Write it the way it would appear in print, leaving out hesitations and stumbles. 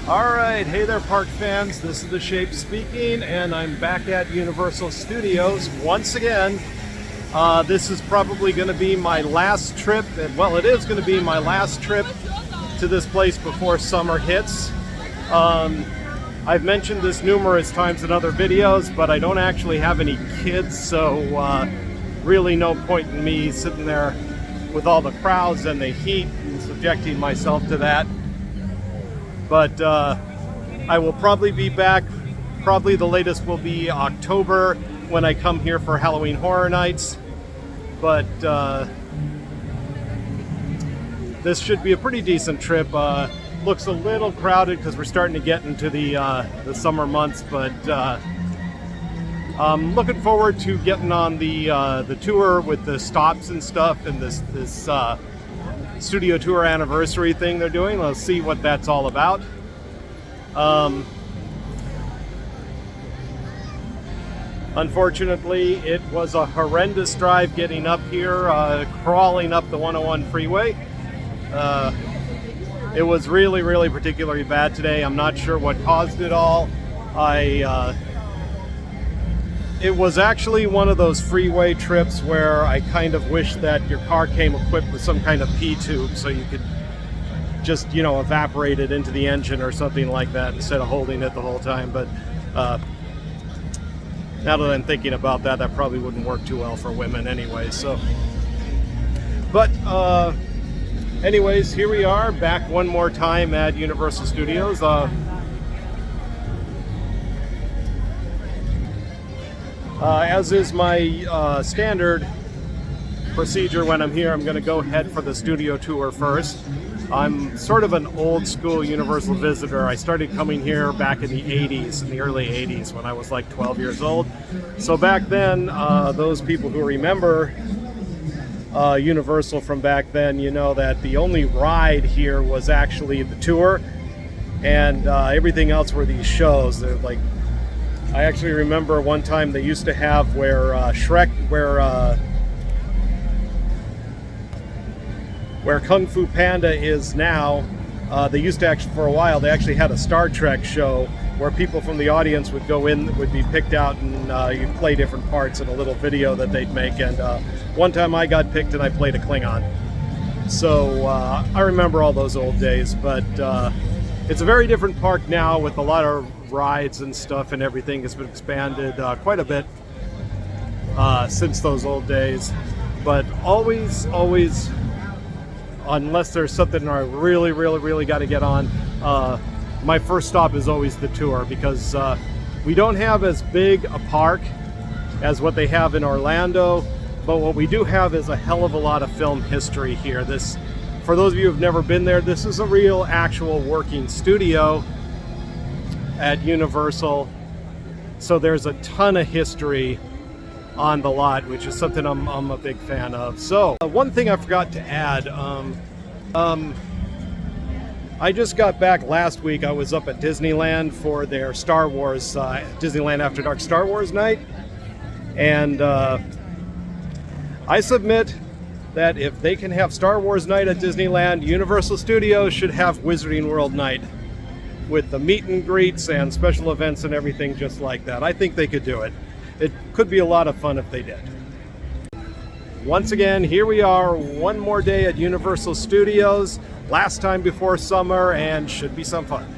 Alright, hey there park fans, this is The Shape speaking, and I'm back at Universal Studios once again. This is probably going to be my last trip, well, it is going to be my last trip to this place before summer hits. I've mentioned this numerous times in other videos, but I don't actually have any kids, so really no point in me sitting there with all the crowds and the heat and subjecting myself to that. But I will probably be back. Probably the latest will be October when I come here for Halloween Horror Nights. But this should be a pretty decent trip. Looks a little crowded because we're starting to get into the summer months. But I'm looking forward to getting on the tour with the stops and stuff, and this studio tour anniversary thing they're doing. Let's see what that's all about. Unfortunately, it was a horrendous drive getting up here, crawling up the 101 freeway. It was really particularly bad today. I'm not sure what caused it all. It was actually one of those freeway trips where I kind of wish that your car came equipped with some kind of P-tube so you could just, evaporate it into the engine or something like that instead of holding it the whole time. But now that I'm thinking about that, that probably wouldn't work too well for women anyway. So, but anyways, here we are back one more time at Universal Studios. As is my standard procedure when I'm here, I'm going to go head for the studio tour first. I'm sort of an old school Universal visitor. I started coming here back in the 80s, in the early 80s, when I was like 12 years old. So back then, those people who remember Universal from back then, you know that the only ride here was actually the tour, and everything else were these shows. They're like, I actually remember one time they used to have where Kung Fu Panda is now. They used to actually, for a while, they actually had a Star Trek show where people from the audience would go in, would be picked out, and you'd play different parts in a little video that they'd make. And one time I got picked and I played a Klingon. So I remember all those old days, but it's a very different park now with a lot of rides and stuff, and everything has been expanded quite a bit since those old days. But always, unless there's something I really got to get on, my first stop is always the tour, because we don't have as big a park as what they have in Orlando, but what we do have is a hell of a lot of film history here. This, for those of you who've never been there, this is a real actual working studio at Universal, so there's a ton of history on the lot, which is something I'm a big fan of. So one thing I forgot to add, I just got back last week. I was up at Disneyland for their Star Wars, Disneyland After Dark Star Wars night, and I submit that if they can have Star Wars night at Disneyland, Universal Studios should have Wizarding World night, with the meet and greets and special events and everything just like that. I think they could do it. It could be a lot of fun if they did. Once again, here we are, one more day at Universal Studios, last time before summer, and should be some fun.